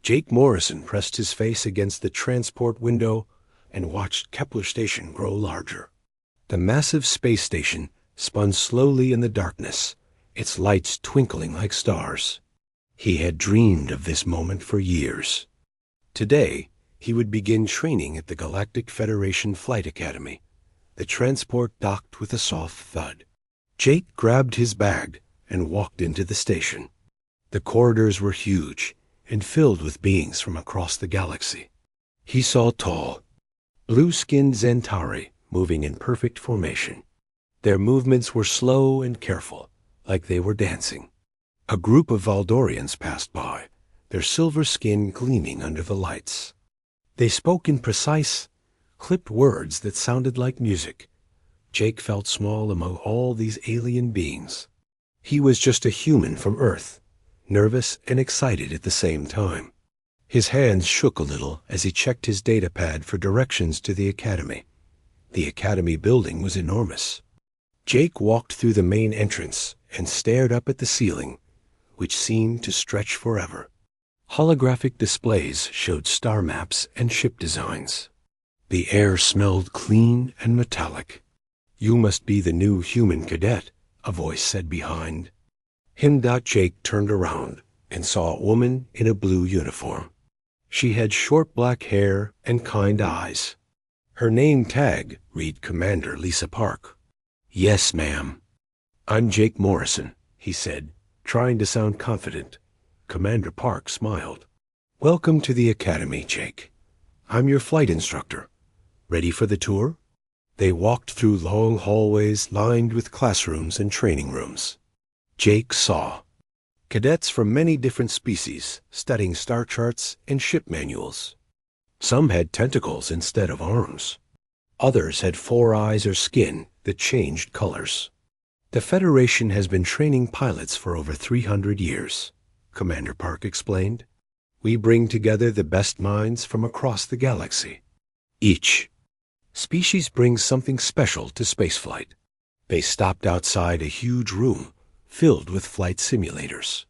Jake Morrison pressed his face against the transport window and watched Kepler Station grow larger. The massive space station spun slowly in the darkness, its lights twinkling like stars. He had dreamed of this moment for years. Today, he would begin training at the Galactic Federation Flight Academy. The transport docked with a soft thud. Jake grabbed his bag and walked into the station. The corridors were huge and filled with beings from across the galaxy. He saw tall, blue-skinned Zentauri moving in perfect formation. Their movements were slow and careful, like they were dancing. A group of Valdorians passed by, their silver skin gleaming under the lights. They spoke in precise, clipped words that sounded like music. Jake felt small among all these alien beings. He was just a human from Earth, nervous and excited at the same time. His hands shook a little as he checked his datapad for directions to the academy. The academy building was enormous. Jake walked through the main entrance and stared up at the ceiling, which seemed to stretch forever. Holographic displays showed star maps and ship designs. The air smelled clean and metallic. "You must be the new human cadet," a voice said behind. Jake turned around and saw a woman in a blue uniform. She had short black hair and kind eyes. Her name tag read Commander Lisa Park. "Yes, ma'am." "I'm Jake Morrison," he said, trying to sound confident. Commander Park smiled. "Welcome to the academy, Jake. I'm your flight instructor. Ready for the tour?" They walked through long hallways lined with classrooms and training rooms. Jake saw cadets from many different species studying star charts and ship manuals. Some had tentacles instead of arms. Others had 4 eyes or skin that changed colors. "The Federation has been training pilots for over 300 years, Commander Park explained. "We bring together the best minds from across the galaxy. Each species brings something special to spaceflight." They stopped outside a huge room filled with flight simulators.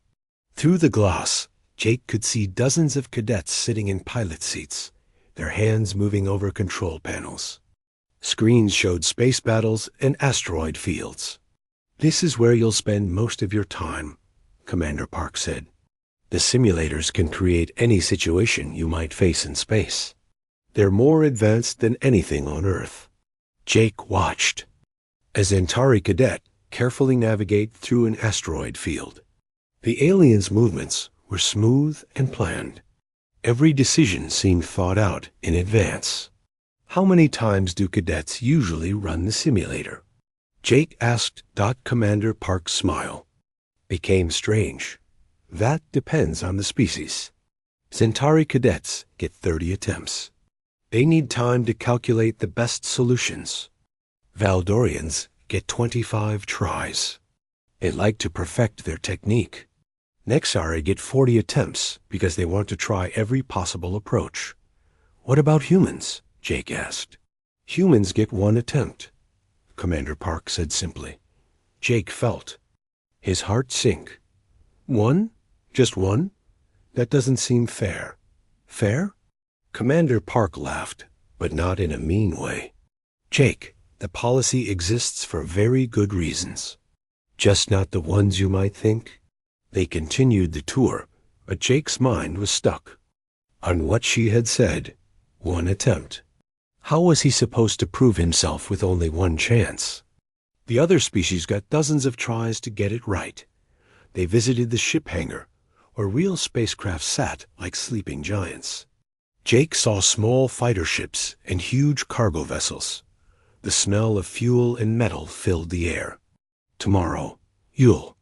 Through the glass, Jake could see dozens of cadets sitting in pilot seats, their hands moving over control panels. Screens showed space battles and asteroid fields. "This is where you'll spend most of your time," Commander Park said. "The simulators can create any situation you might face in space. They're more advanced than anything on Earth." Jake watched. A Zentauri cadet carefully navigate through an asteroid field. The aliens' movements were smooth and planned. Every decision seemed thought out in advance. "How many times do cadets usually run the simulator?" Jake asked. Commander Park's smile became strange. "That depends on the species. Centauri cadets get 30 attempts. They need time to calculate the best solutions. Valdorians get 25 tries. They like to perfect their technique. Nexari get 40 attempts because they want to try every possible approach." "What about humans?" Jake asked. "Humans get 1 attempt," Commander Park said simply. Jake felt his heart sink. "1? Just 1? That doesn't seem fair." "Fair?" Commander Park laughed, but not in a mean way. "Jake, the policy exists for very good reasons. Just not the ones you might think." They continued the tour, but Jake's mind was stuck on what she had said. 1 attempt. How was he supposed to prove himself with only 1 chance? The other species got dozens of tries to get it right. They visited the ship hangar, where real spacecraft sat like sleeping giants. Jake saw small fighter ships and huge cargo vessels. The smell of fuel and metal filled the air. "Tomorrow, you'll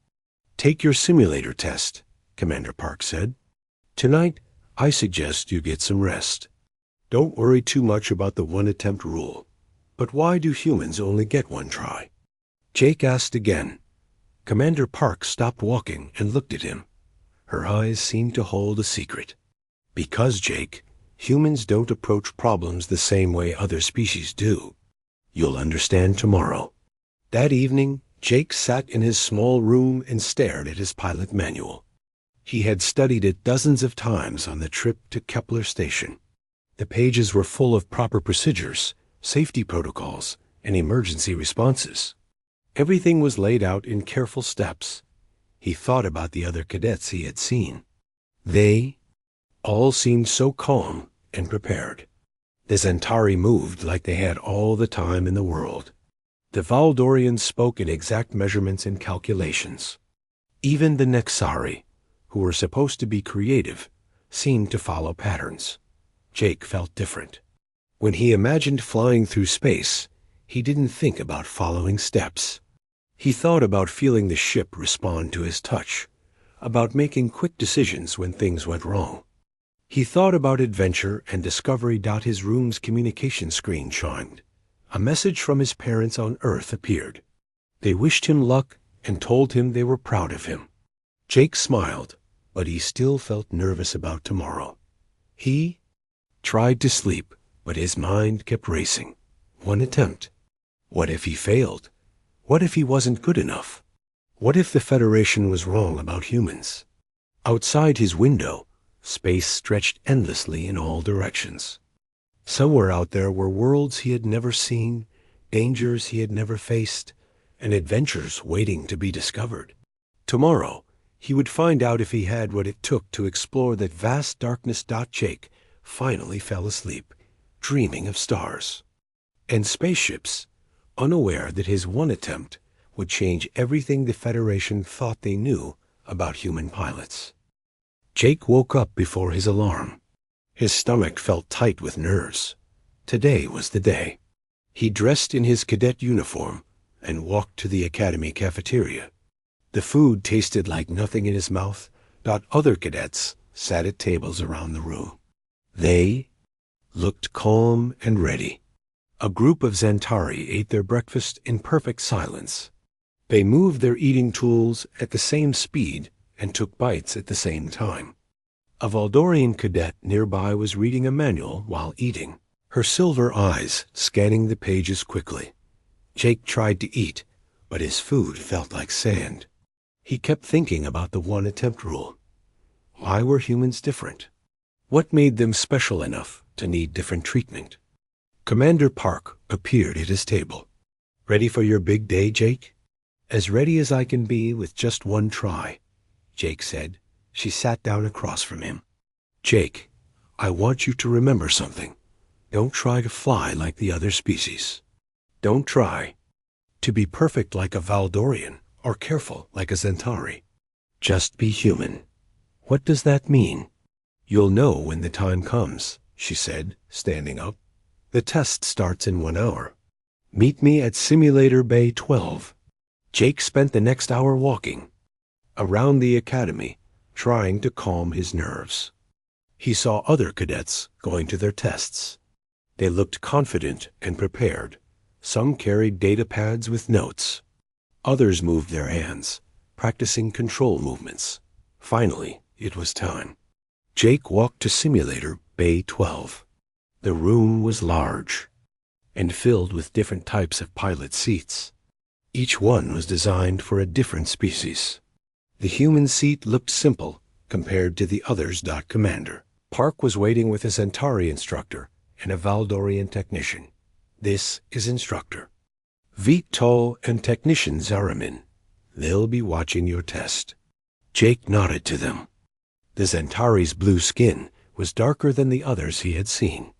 take your simulator test," Commander Park said. "Tonight, I suggest you get some rest. Don't worry too much about the 1 attempt rule. But why do humans only get 1 try?" Jake asked again. Commander Park stopped walking and looked at him. Her eyes seemed to hold a secret. "Because, Jake, humans don't approach problems the same way other species do. You'll understand tomorrow." That evening, Jake sat in his small room and stared at his pilot manual. He had studied it dozens of times on the trip to Kepler Station. The pages were full of proper procedures, safety protocols, and emergency responses. Everything was laid out in careful steps. He thought about the other cadets he had seen. They all seemed so calm and prepared. The Centauri moved like they had all the time in the world. The Valdorians spoke in exact measurements and calculations. Even the Nexari, who were supposed to be creative, seemed to follow patterns. Jake felt different. When he imagined flying through space, he didn't think about following steps. He thought about feeling the ship respond to his touch, about making quick decisions when things went wrong. He thought about adventure and discovery. His room's communication screen chimed. A message from his parents on Earth appeared. They wished him luck and told him they were proud of him. Jake smiled, but he still felt nervous about tomorrow. He tried to sleep, but his mind kept racing. One attempt. What if he failed? What if he wasn't good enough? What if the Federation was wrong about humans? Outside his window, space stretched endlessly in all directions. Somewhere out there were worlds he had never seen, dangers he had never faced, and adventures waiting to be discovered. Tomorrow, he would find out if he had what it took to explore that vast darkness. Jake finally fell asleep, dreaming of stars and spaceships, unaware that his one attempt would change everything the Federation thought they knew about human pilots. Jake woke up before his alarm. His stomach felt tight with nerves. Today was the day. He dressed in his cadet uniform and walked to the academy cafeteria. The food tasted like nothing in his mouth. Other cadets sat at tables around the room. They looked calm and ready. A group of Centauri ate their breakfast in perfect silence. They moved their eating tools at the same speed and took bites at the same time. A Valdorian cadet nearby was reading a manual while eating, her silver eyes scanning the pages quickly. Jake tried to eat, but his food felt like sand. He kept thinking about the one-attempt rule. Why were humans different? What made them special enough to need different treatment? Commander Park appeared at his table. "Ready for your big day, Jake?" "As ready as I can be with just one try," Jake said. She sat down across from him. "Jake, I want you to remember something. Don't try to fly like the other species. Don't try to be perfect like a Valdorian or careful like a Centauri. Just be human." "What does that mean?" "You'll know when the time comes," she said, standing up. "The test starts in 1 hour. Meet me at Simulator Bay 12. Jake spent the next hour walking around the academy, trying to calm his nerves. He saw other cadets going to their tests. They looked confident and prepared. Some carried data pads with notes. Others moved their hands, practicing control movements. Finally, it was time. Jake walked to Simulator Bay 12. The room was large and filled with different types of pilot seats. Each one was designed for a different species. The human seat looked simple compared to the others. Commander Park was waiting with a Centauri instructor and a Valdorian technician. "This is Instructor Vital and Technician Zaramin. They'll be watching your test." Jake nodded to them. The Centauri's blue skin was darker than the others he had seen.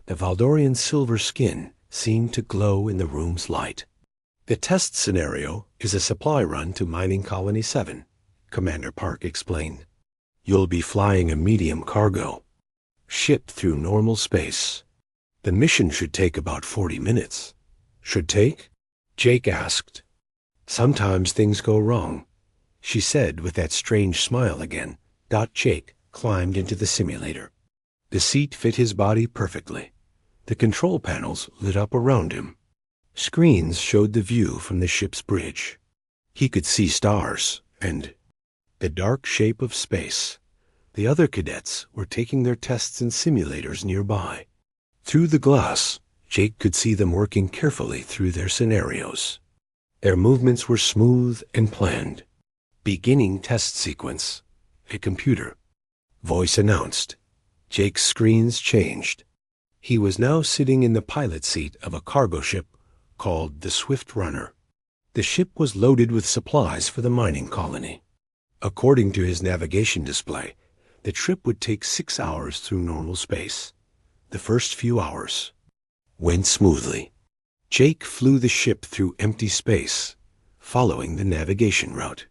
The Valdorian's silver skin seemed to glow in the room's light. "The test scenario is a supply run to Mining Colony 7, Commander Park explained. "You'll be flying a medium cargo ship through normal space. The mission should take about 40 minutes. "Should take?" Jake asked. "Sometimes things go wrong," she said with that strange smile again. Jake climbed into the simulator. The seat fit his body perfectly. The control panels lit up around him. Screens showed the view from the ship's bridge. He could see stars and the dark shape of space. The other cadets were taking their tests in simulators nearby. Through the glass, Jake could see them working carefully through their scenarios. Their movements were smooth and planned. Beginning test sequence. a computer. Voice announced. Jake's screens changed. He was now sitting in the pilot seat of a cargo ship called the Swift Runner. The ship was loaded with supplies for the mining colony. According to his navigation display, the trip would take 6 hours through normal space. The first few hours went smoothly. Jake flew the ship through empty space, following the navigation route.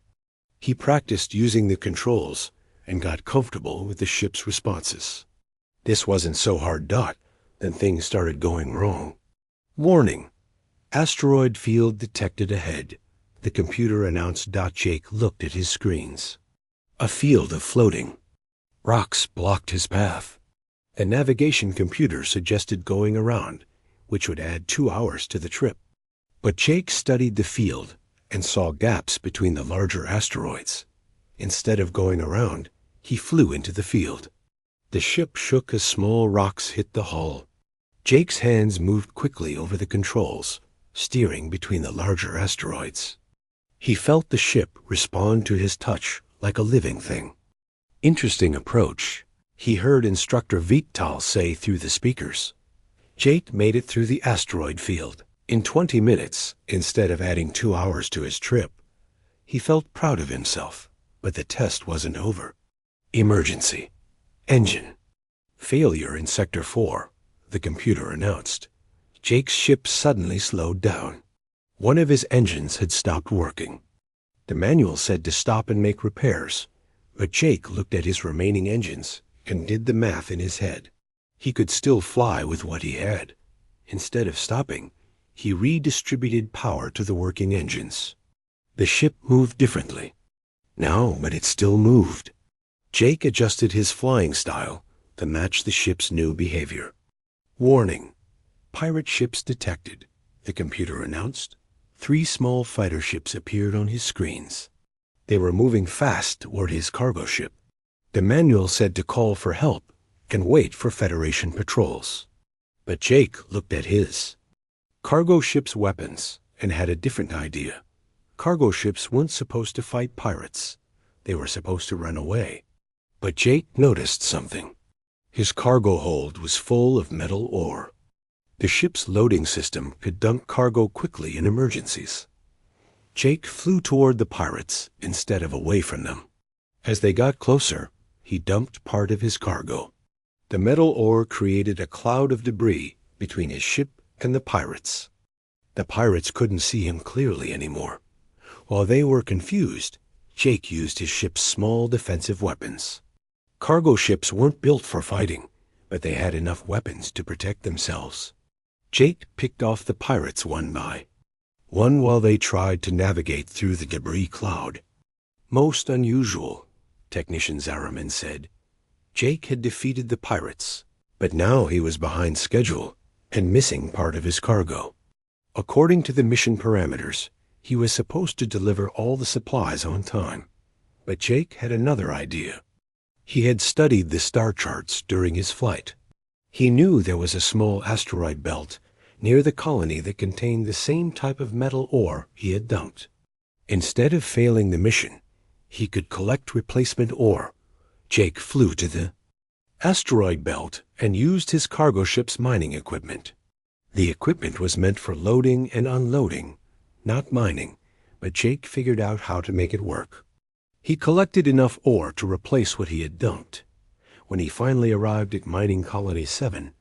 He practiced using the controls and got comfortable with the ship's responses. This wasn't so hard dot, then things started going wrong. Warning: asteroid field detected ahead. The computer announced. Jake looked at his screens. A field of floating rocks blocked his path. The navigation computer suggested going around, which would add 2 hours to the trip. But Jake studied the field and saw gaps between the larger asteroids. Instead of going around, he flew into the field. The ship shook as small rocks hit the hull. Jake's hands moved quickly over the controls, steering between the larger asteroids. He felt the ship respond to his touch like a living thing. Interesting approach, he heard Instructor Vital say through the speakers. Jake made it through the asteroid field in 20 minutes instead of adding 2 hours to his trip. He felt proud of himself, but the test wasn't over. Emergency. Engine. Failure in Sector 4, the computer announced. Jake's ship suddenly slowed down. One of his engines had stopped working. The manual said to stop and make repairs, but Jake looked at his remaining engines and did the math in his head. He could still fly with what he had. Instead of stopping, he redistributed power to the working engines. The ship moved differently. Now, but it still moved. Jake adjusted his flying style to match the ship's new behavior. Warning: pirate ships detected, the computer announced. 3 small fighter ships appeared on his screens. They were moving fast toward his cargo ship. The manual said to call for help and wait for Federation patrols. But Jake looked at his cargo ship's weapons and had a different idea. Cargo ships weren't supposed to fight pirates. They were supposed to run away. But Jake noticed something. His cargo hold was full of metal ore. The ship's loading system could dump cargo quickly in emergencies. Jake flew toward the pirates instead of away from them. As they got closer, he dumped part of his cargo. The metal ore created a cloud of debris between his ship and the pirates. The pirates couldn't see him clearly anymore. While they were confused, Jake used his ship's small defensive weapons. Cargo ships weren't built for fighting, but they had enough weapons to protect themselves. Jake picked off the pirates one by one while they tried to navigate through the debris cloud. Most unusual, Technician Zaraman said. Jake had defeated the pirates, but now he was behind schedule and missing part of his cargo. According to the mission parameters, he was supposed to deliver all the supplies on time. But Jake had another idea. He had studied the star charts during his flight. He knew there was a small asteroid belt near the colony that contained the same type of metal ore he had dumped. Instead of failing the mission, he could collect replacement ore. Jake flew to the asteroid belt and used his cargo ship's mining equipment. The equipment was meant for loading and unloading, not mining, but Jake figured out how to make it work. He collected enough ore to replace what he had dumped. When he finally arrived at Mining Colony 7,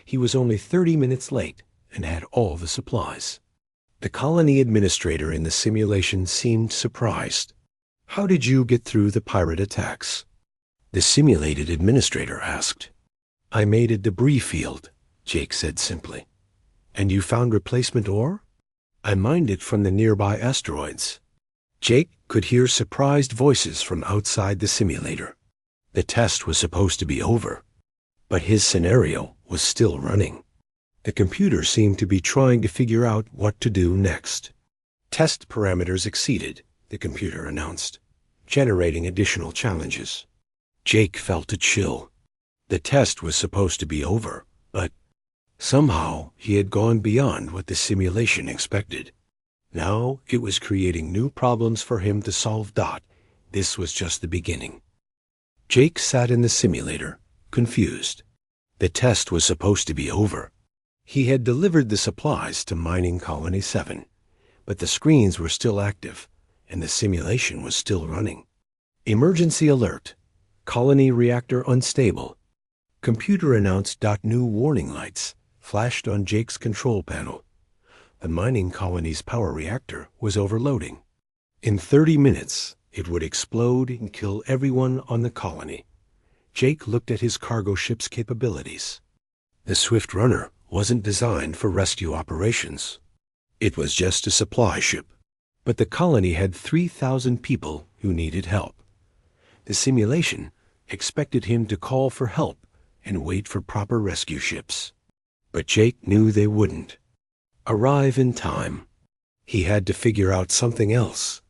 he was only 30 minutes late and had all the supplies. The colony administrator in the simulation seemed surprised. "How did you get through the pirate attacks?" The simulated administrator asked. "I made a debris field," Jake said simply. "And you found replacement ore?" "I mined it from the nearby asteroids." Jake could hear surprised voices from outside the simulator. The test was supposed to be over, but his scenario was still running. The computer seemed to be trying to figure out what to do next. "Test parameters exceeded," the computer announced, generating additional challenges. Jake felt a chill. The test was supposed to be over, but somehow he had gone beyond what the simulation expected. Now it was creating new problems for him to solve. This was just the beginning. Jake sat in the simulator, confused. The test was supposed to be over. He had delivered the supplies to Mining Colony 7, but the screens were still active, and the simulation was still running. Emergency alert. Colony reactor unstable. Computer announced. New warning lights flashed on Jake's control panel. The mining colony's power reactor was overloading. In 30 minutes, it would explode and kill everyone on the colony. Jake looked at his cargo ship's capabilities. The Swift Runner wasn't designed for rescue operations. It was just a supply ship. But the colony had 3,000 people who needed help. The simulation expected him to call for help and wait for proper rescue ships. But Jake knew they wouldn't arrive in time. He had to figure out something else.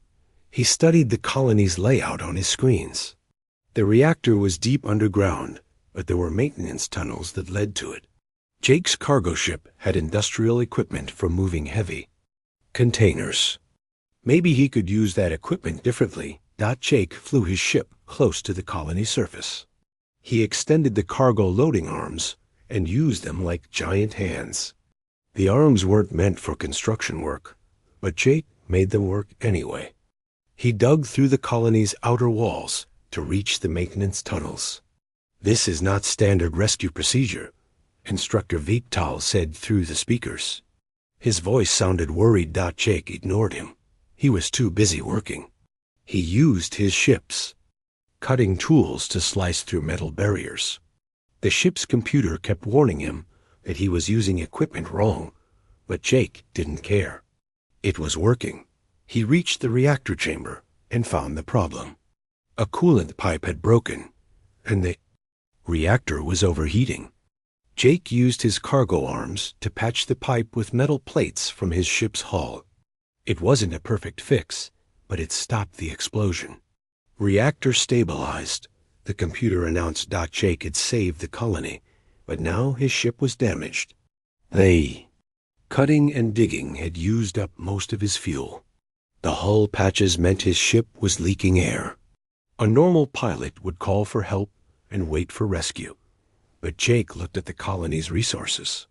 He studied the colony's layout on his screens. The reactor was deep underground, but there were maintenance tunnels that led to it. Jake's cargo ship had industrial equipment for moving heavy containers. Maybe he could use that equipment differently. Jake flew his ship close to the colony surface. He extended the cargo loading arms and used them like giant hands. The arms weren't meant for construction work, but Jake made them work anyway. He dug through the colony's outer walls to reach the maintenance tunnels. "This is not standard rescue procedure," Instructor Vital said through the speakers. His voice sounded worried. Jake ignored him. He was too busy working. He used his ships, cutting tools to slice through metal barriers. The ship's computer kept warning him that he was using equipment wrong, but Jake didn't care. It was working. He reached the reactor chamber and found the problem. A coolant pipe had broken, and the reactor was overheating. Jake used his cargo arms to patch the pipe with metal plates from his ship's hull. It wasn't a perfect fix, but it stopped the explosion. Reactor stabilized. The computer announced. Jake had saved the colony, but now his ship was damaged. Cutting and digging had used up most of his fuel. The hull patches meant his ship was leaking air. A normal pilot would call for help and wait for rescue, but Jake looked at the colony's resources.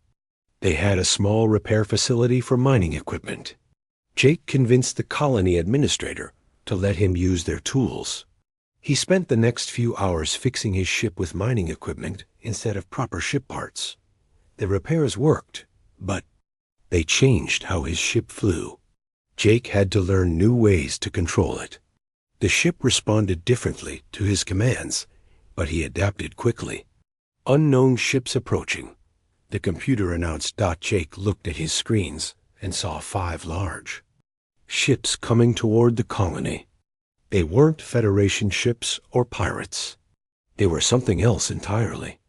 They had a small repair facility for mining equipment. Jake convinced the colony administrator to let him use their tools. He spent the next few hours fixing his ship with mining equipment instead of proper ship parts. The repairs worked, but they changed how his ship flew. Jake had to learn new ways to control it. The ship responded differently to his commands, but he adapted quickly. Unknown ships approaching. The computer announced. Jake looked at his screens and saw 5 large ships coming toward the colony. They weren't Federation ships or pirates. They were something else entirely.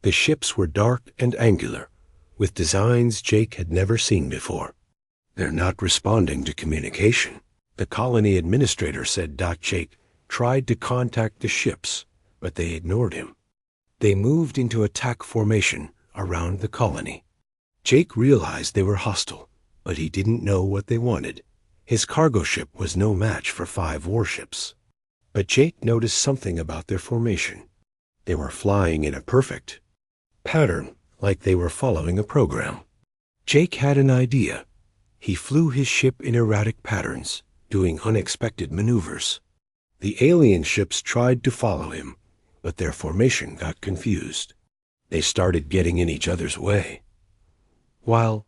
The ships were dark and angular, with designs Jake had never seen before. "They're not responding to communication," the colony administrator said. Jake tried to contact the ships, but they ignored him. They moved into attack formation around the colony. Jake realized they were hostile, but he didn't know what they wanted. His cargo ship was no match for 5 warships. But Jake noticed something about their formation. They were flying in a perfect pattern, like they were following a program. Jake had an idea. He flew his ship in erratic patterns, doing unexpected maneuvers. The alien ships tried to follow him, but their formation got confused. They started getting in each other's way. While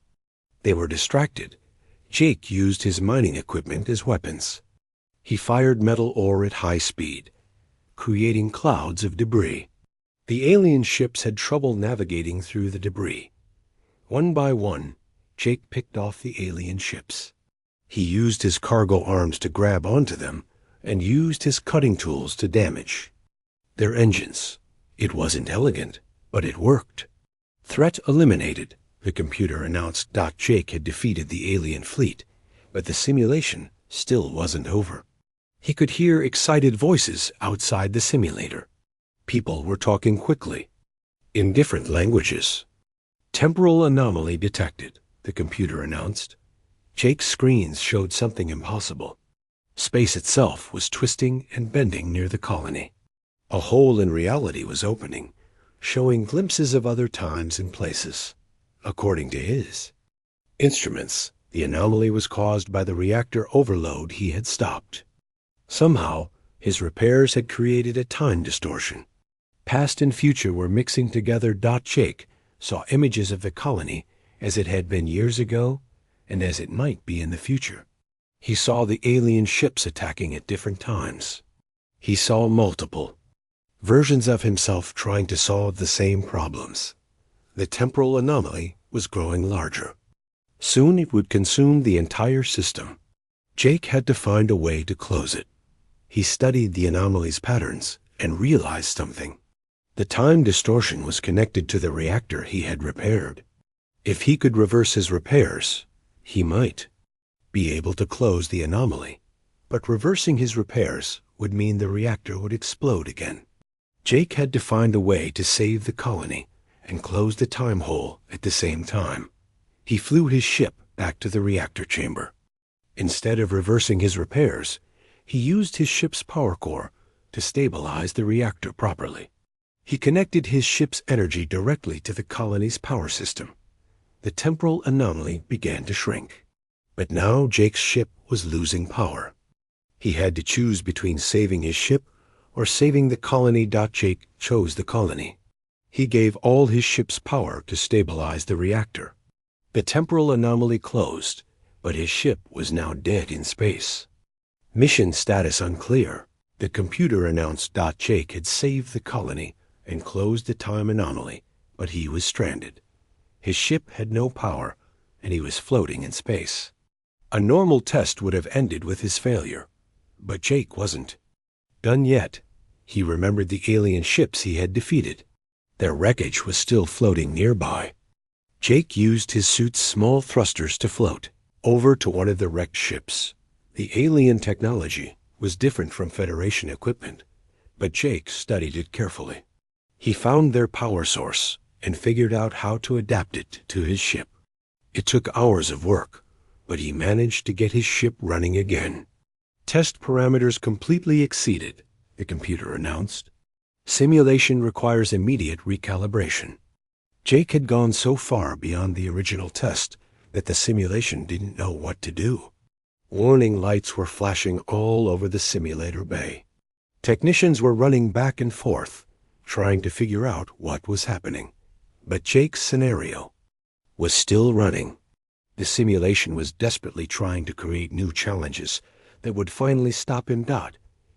they were distracted, Jake used his mining equipment as weapons. He fired metal ore at high speed, creating clouds of debris. The alien ships had trouble navigating through the debris. One by one, Jake picked off the alien ships. He used his cargo arms to grab onto them and used his cutting tools to damage their engines. It wasn't elegant, but it worked. Threat eliminated, the computer announced. Jake had defeated the alien fleet, but the simulation still wasn't over. He could hear excited voices outside the simulator. People were talking quickly, in different languages. Temporal anomaly detected, the computer announced. Jake's screens showed something impossible. Space itself was twisting and bending near the colony. A hole in reality was opening, showing glimpses of other times and places. According to his instruments, the anomaly was caused by the reactor overload he had stopped. Somehow, his repairs had created a time distortion. Past and future were mixing together. Jake saw images of the colony as it had been years ago and as it might be in the future. He saw the alien ships attacking at different times. He saw multiple versions of himself trying to solve the same problems. The temporal anomaly was growing larger. Soon it would consume the entire system. Jake had to find a way to close it. He studied the anomaly's patterns and realized something. The time distortion was connected to the reactor he had repaired. If he could reverse his repairs, he might be able to close the anomaly. But reversing his repairs would mean the reactor would explode again. Jake had to find a way to save the colony and close the time hole at the same time. He flew his ship back to the reactor chamber. Instead of reversing his repairs, he used his ship's power core to stabilize the reactor properly. He connected his ship's energy directly to the colony's power system. The temporal anomaly began to shrink. But now Jake's ship was losing power. He had to choose between saving his ship or saving the colony. Jake chose the colony. He gave all his ship's power to stabilize the reactor. The temporal anomaly closed, but his ship was now dead in space. Mission status unclear. The computer announced Jake had saved the colony and closed the time anomaly, but he was stranded. His ship had no power, and he was floating in space. A normal test would have ended with his failure, but Jake wasn't done yet. He remembered the alien ships he had defeated. Their wreckage was still floating nearby. Jake used his suit's small thrusters to float over to one of the wrecked ships. The alien technology was different from Federation equipment, but Jake studied it carefully. He found their power source and figured out how to adapt it to his ship. It took hours of work, but he managed to get his ship running again. Test parameters completely exceeded, the computer announced. Simulation requires immediate recalibration. Jake had gone so far beyond the original test that the simulation didn't know what to do. Warning lights were flashing all over the simulator bay. Technicians were running back and forth, trying to figure out what was happening. But Jake's scenario was still running. The simulation was desperately trying to create new challenges that would finally stop him.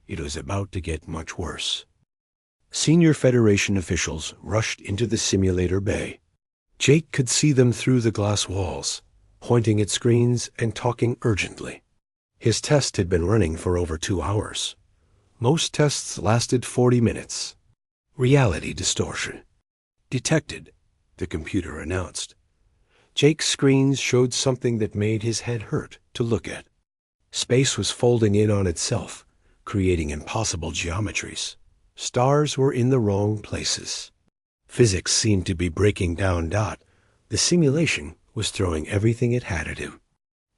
It was about to get much worse. Senior Federation officials rushed into the simulator bay. Jake could see them through the glass walls, pointing at screens and talking urgently. His test had been running for over 2 hours. Most tests lasted 40 minutes. Reality distortion detected, the computer announced. Jake's screens showed something that made his head hurt to look at. Space was folding in on itself, creating impossible geometries. Stars were in the wrong places. Physics seemed to be breaking down. The simulation was throwing everything it had at him.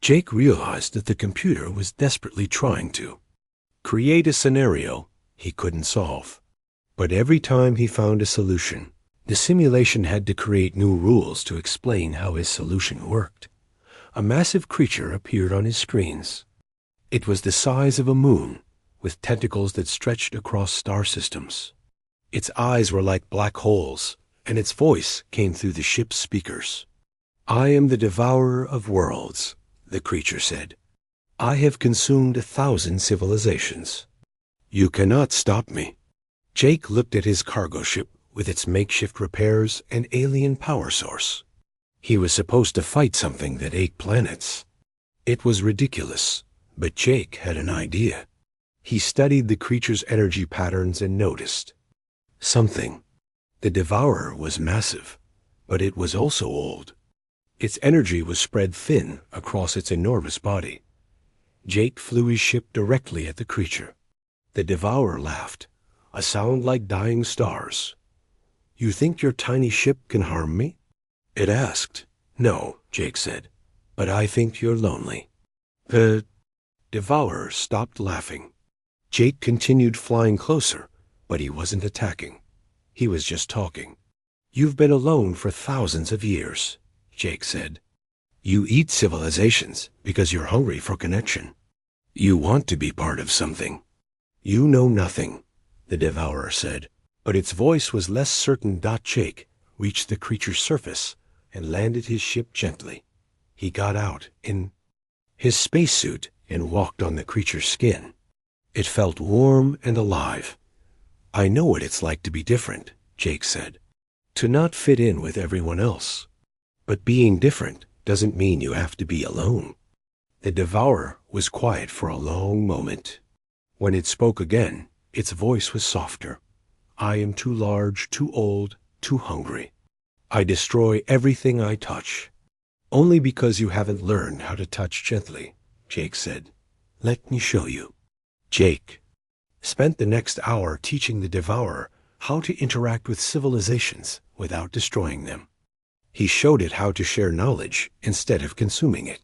Jake realized that the computer was desperately trying to create a scenario he couldn't solve. But every time he found a solution, the simulation had to create new rules to explain how his solution worked. A massive creature appeared on his screens. It was the size of a moon, with tentacles that stretched across star systems. Its eyes were like black holes, and its voice came through the ship's speakers. "I am the devourer of worlds," the creature said. "I have consumed 1,000 civilizations. You cannot stop me." Jake looked at his cargo ship with its makeshift repairs and alien power source. He was supposed to fight something that ate planets. It was ridiculous, but Jake had an idea. He studied the creature's energy patterns and noticed something. The devourer was massive, but it was also old. Its energy was spread thin across its enormous body. Jake flew his ship directly at the creature. The devourer laughed, a sound like dying stars. "You think your tiny ship can harm me?" it asked. "No," Jake said, "but I think you're lonely." The devourer stopped laughing. Jake continued flying closer But he wasn't attacking. He was just talking. "You've been alone for thousands of years," Jake said. "You eat civilizations because you're hungry for connection. You want to be part of something. You know nothing," the devourer said, but its voice was less certain. Jake reached the creature's surface and landed his ship gently. He got out in his spacesuit and walked on the creature's skin. It felt warm and alive. "I know what it's like to be different," Jake said. "To not fit in with everyone else. But being different doesn't mean you have to be alone." The devourer was quiet for a long moment. When it spoke again, its voice was softer. "I am too large, too old, too hungry. I destroy everything I touch." "Only because you haven't learned how to touch gently," Jake said. "Let me show you." Jake spent the next hour teaching the devourer how to interact with civilizations without destroying them. He showed it how to share knowledge instead of consuming it.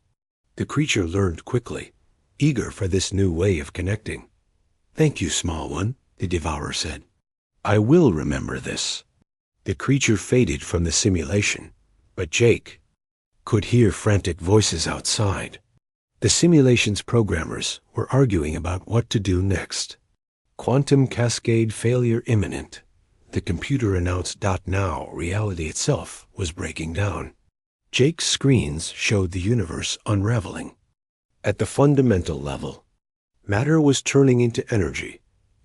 The creature learned quickly, eager for this new way of connecting. "Thank you, small one," the devourer said. "I will remember this." The creature faded from the simulation, but Jake could hear frantic voices outside. The simulation's programmers were arguing about what to do next. "Quantum cascade failure imminent," the computer announced. Now reality itself was breaking down. Jake's screens showed the universe unraveling. At the fundamental level, matter was turning into energy,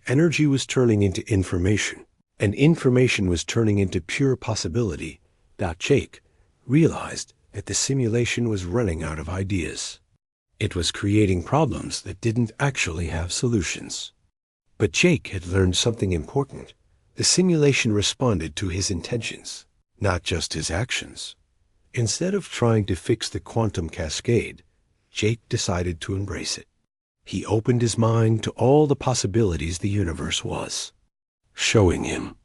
energy was turning into information, and information was turning into pure possibility. Jake realized that the simulation was running out of ideas. It was creating problems that didn't actually have solutions. But Jake had learned something important. The simulation responded to his intentions, not just his actions. Instead of trying to fix the quantum cascade, Jake decided to embrace it. He opened his mind to all the possibilities the universe was showing him.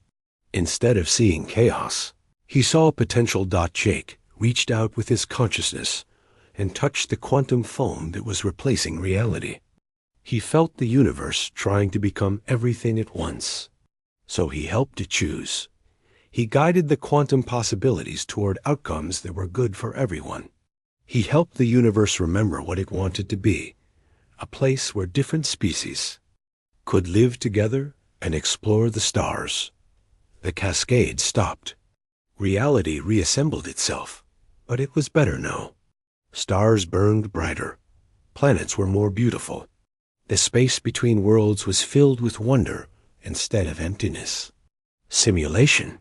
Instead of seeing chaos, he saw potential. Jake reached out with his consciousness and touched the quantum foam that was replacing reality. He felt the universe trying to become everything at once. So he helped it choose. He guided the quantum possibilities toward outcomes that were good for everyone. He helped the universe remember what it wanted to be, a place where different species could live together and explore the stars. The cascade stopped. Reality reassembled itself, but it was better now. Stars burned brighter. Planets were more beautiful. The space between worlds was filled with wonder instead of emptiness. Simulation.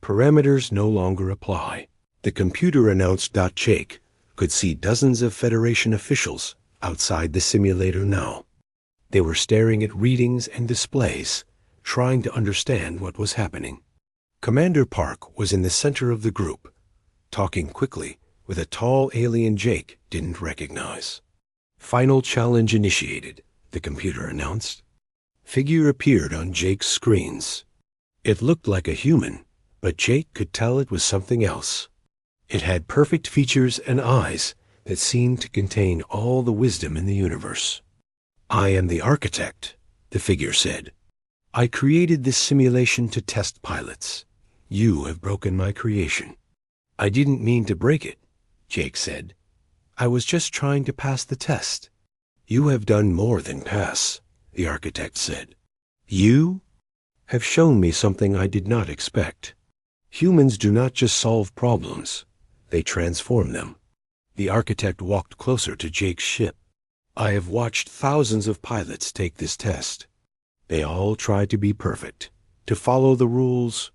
Parameters no longer apply. The computer announced. Jake could see dozens of Federation officials outside the simulator now. They were staring at readings and displays, trying to understand what was happening. Commander Park was in the center of the group, talking quickly with a tall alien Jake didn't recognize. "Final challenge initiated," the computer announced. Figure appeared on Jake's screens. It looked like a human, but Jake could tell it was something else. It had perfect features and eyes that seemed to contain all the wisdom in the universe. "I am the architect," the figure said. "I created this simulation to test pilots. You have broken my creation." "I didn't mean to break it," Jake said. "I was just trying to pass the test." "You have done more than pass," the architect said. "You have shown me something I did not expect. Humans do not just solve problems, they transform them." The architect walked closer to Jake's ship. "I have watched thousands of pilots take this test. They all try to be perfect, to follow the rules,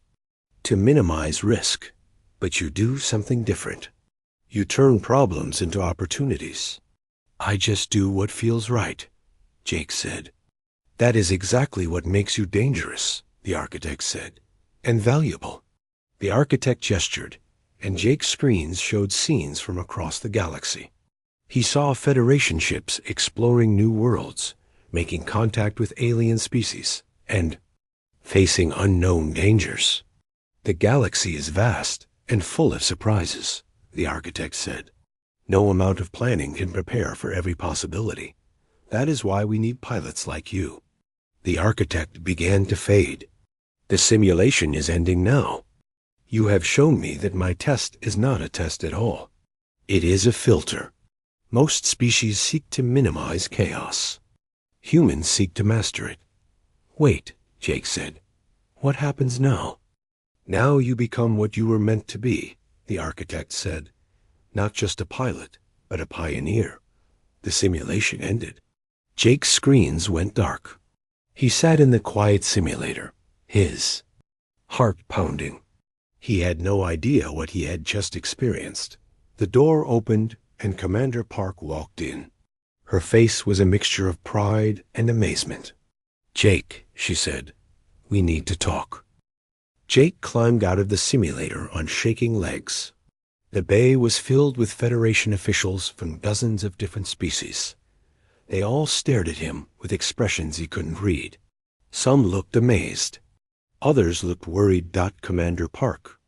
to minimize risk. But you do something different. You turn problems into opportunities." "I just do what feels right," Jake said. "That is exactly what makes you dangerous," the architect said, "and valuable." The architect gestured, and Jake's screens showed scenes from across the galaxy. He saw Federation ships exploring new worlds, making contact with alien species, and facing unknown dangers. "The galaxy is vast and full of surprises," the architect said. "No amount of planning can prepare for every possibility. That is why we need pilots like you." The architect began to fade. The simulation is ending now. You have shown me that my test is not a test at all. It is a filter. Most species seek to minimize chaos. Humans seek to master it. Wait, Jake said. What happens now? Now you become what you were meant to be, the architect said. Not just a pilot, but a pioneer. The simulation ended. Jake's screens went dark. He sat in the quiet simulator, his heart pounding. He had no idea what he had just experienced. The door opened and Commander Park walked in. Her face was a mixture of pride and amazement. Jake, she said, we need to talk. Jake climbed out of the simulator on shaking legs. The bay was filled with Federation officials from dozens of different species. They all stared at him with expressions he couldn't read. Some looked amazed. Others looked worried. Commander Park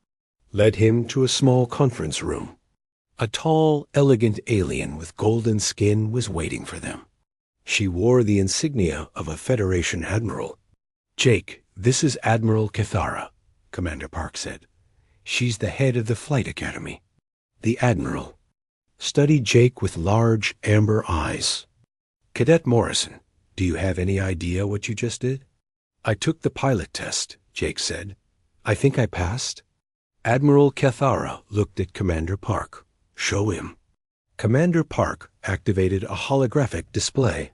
led him to a small conference room. A tall, elegant alien with golden skin was waiting for them. She wore the insignia of a Federation admiral. Jake, this is Admiral Cathara, Commander Park said. She's the head of the Flight Academy. The admiral studied Jake with large, amber eyes. Cadet Morrison, do you have any idea what you just did? I took the pilot test, Jake said. I think I passed. Admiral Cathara looked at Commander Park. Show him. Commander Park activated a holographic display.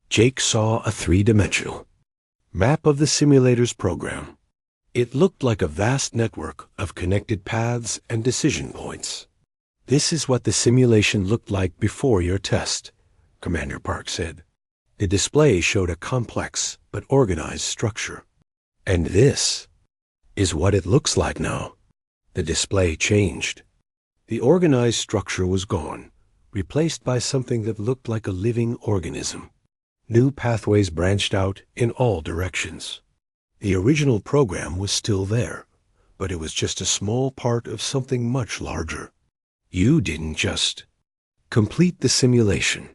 Jake saw a three-dimensional map of the simulator's program. It looked like a vast network of connected paths and decision points. This is what the simulation looked like before your test, Commander Park said. The display showed a complex but organized structure. And this is what it looks like now. The display changed. The organized structure was gone, replaced by something that looked like a living organism. New pathways branched out in all directions. The original program was still there, but it was just a small part of something much larger. You didn't just complete the simulation,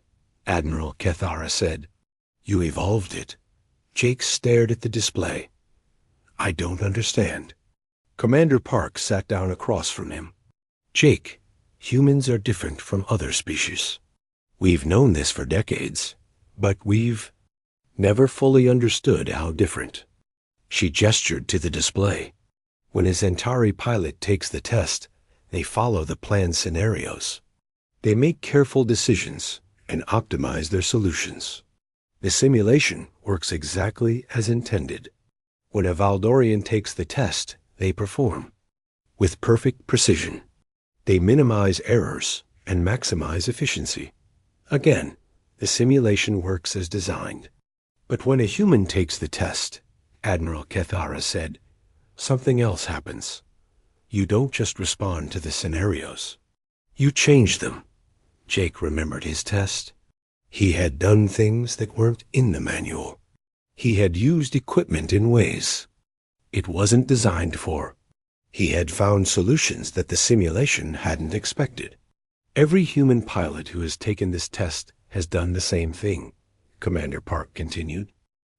Admiral Cathara said. You evolved it. Jake stared at the display. I don't understand. Commander Park sat down across from him. Jake, humans are different from other species. We've known this for decades, but we've never fully understood how different. She gestured to the display. When a Centauri pilot takes the test, they follow the planned scenarios. They make careful decisions and optimize their solutions. The simulation works exactly as intended. When a Valdorian takes the test, they perform with perfect precision. They minimize errors and maximize efficiency. Again, the simulation works as designed. But when a human takes the test, Admiral Cathara said, something else happens. You don't just respond to the scenarios. You change them. Jake remembered his test. He had done things that weren't in the manual. He had used equipment in ways it wasn't designed for. He had found solutions that the simulation hadn't expected. Every human pilot who has taken this test has done the same thing, Commander Park continued.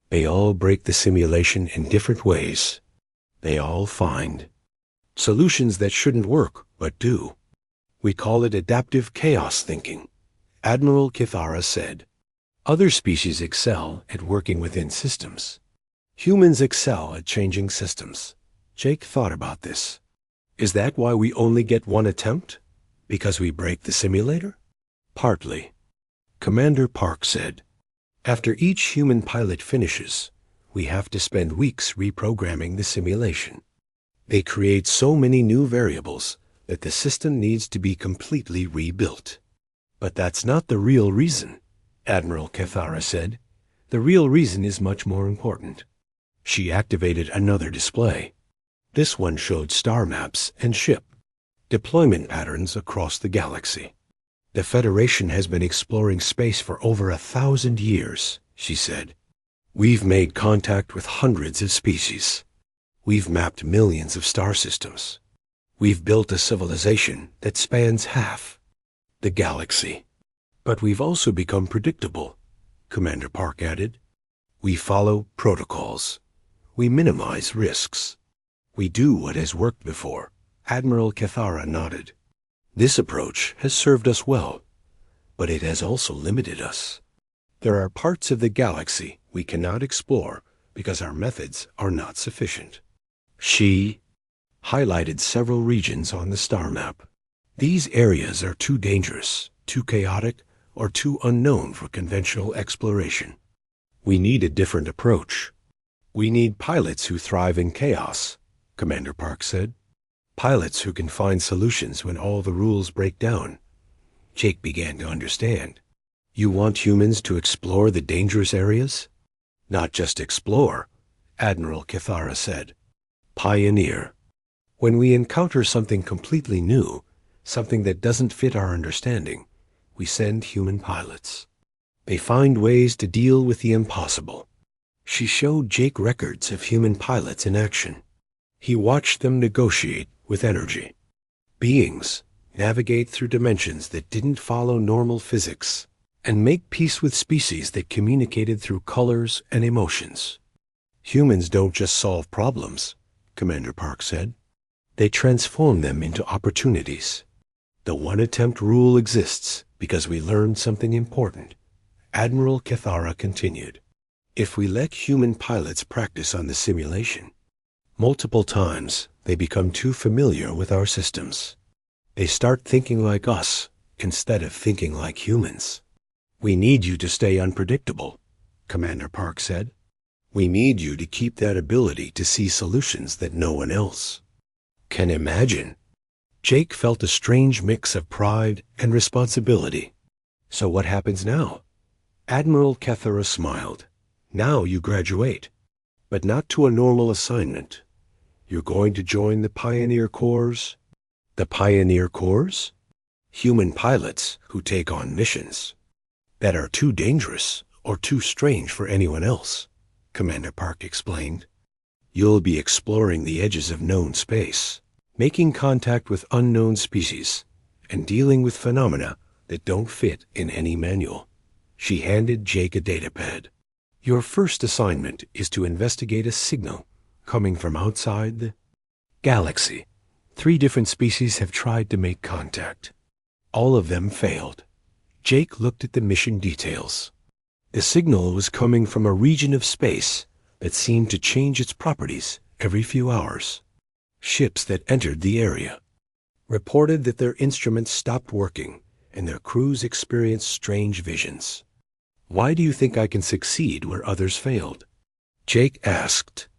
They all break the simulation in different ways. They all find solutions that shouldn't work, but do. We call it adaptive chaos thinking, Admiral Cathara said. Other species excel at working within systems. Humans excel at changing systems. Jake thought about this. Is that why we only get one attempt? Because we break the simulator? Partly. Commander Park said. After each human pilot finishes, we have to spend weeks reprogramming the simulation. They create so many new variables that the system needs to be completely rebuilt. But that's not the real reason, Admiral Cathara said. The real reason is much more important. She activated another display. This one showed star maps and ship deployment patterns across the galaxy. The Federation has been exploring space for over 1,000 years, she said. We've made contact with hundreds of species. We've mapped millions of star systems. We've built a civilization that spans half the galaxy. But we've also become predictable, Commander Park added. We follow protocols. We minimize risks. We do what has worked before. Admiral Cathara nodded. This approach has served us well, but it has also limited us. There are parts of the galaxy we cannot explore because our methods are not sufficient. She highlighted several regions on the star map. These areas are too dangerous, too chaotic, or too unknown for conventional exploration. We need a different approach. We need pilots who thrive in chaos, Commander Park said. Pilots who can find solutions when all the rules break down. Jake began to understand. You want humans to explore the dangerous areas? Not just explore, Admiral Cathara said. Pioneer. When we encounter something completely new, something that doesn't fit our understanding, we send human pilots. They find ways to deal with the impossible. She showed Jake records of human pilots in action. He watched them negotiate with energy. Beings navigate through dimensions that didn't follow normal physics and make peace with species that communicated through colors and emotions. Humans don't just solve problems, Commander Park said. They transform them into opportunities. The one-attempt rule exists because we learned something important. Admiral Cathara continued. If we let human pilots practice on the simulation, multiple times they become too familiar with our systems. They start thinking like us instead of thinking like humans. We need you to stay unpredictable, Commander Park said. We need you to keep that ability to see solutions that no one else can imagine. Jake felt a strange mix of pride and responsibility. So what happens now? Admiral Cathara smiled. Now you graduate, but not to a normal assignment. You're going to join the Pioneer Corps. The Pioneer Corps? Human pilots who take on missions that are too dangerous or too strange for anyone else, Commander Park explained. You'll be exploring the edges of known space, making contact with unknown species, and dealing with phenomena that don't fit in any manual. She handed Jake a datapad. Your first assignment is to investigate a signal coming from outside the galaxy. 3 different species have tried to make contact. All of them failed. Jake looked at the mission details. The signal was coming from a region of space that seemed to change its properties every few hours. Ships that entered the area reported that their instruments stopped working and their crews experienced strange visions. Why do you think I can succeed where others failed? Jake asked.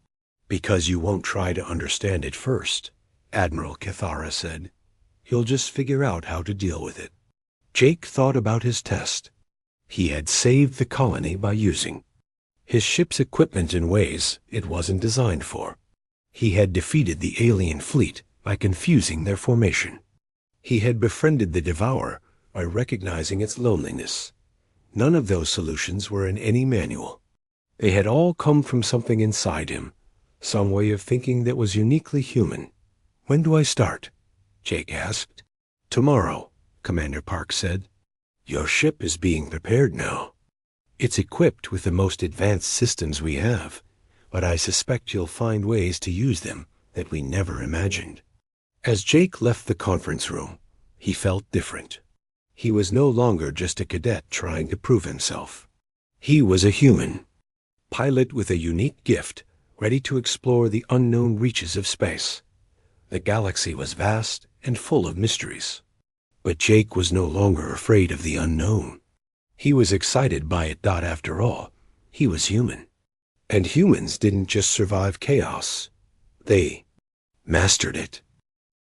Because you won't try to understand it first, Admiral Cathara said. You'll just figure out how to deal with it. Jake thought about his test. He had saved the colony by using his ship's equipment in ways it wasn't designed for. He had defeated the alien fleet by confusing their formation. He had befriended the Devourer by recognizing its loneliness. None of those solutions were in any manual. They had all come from something inside him, some way of thinking that was uniquely human. When do I start? Jake asked. Tomorrow, Commander Park said. Your ship is being prepared now. It's equipped with the most advanced systems we have, but I suspect you'll find ways to use them that we never imagined. As Jake left the conference room, he felt different. He was no longer just a cadet trying to prove himself. He was a human, pilot with a unique gift, ready to explore the unknown reaches of space. The galaxy was vast and full of mysteries. But Jake was no longer afraid of the unknown. He was excited by it. After all, he was human. And humans didn't just survive chaos. They mastered it.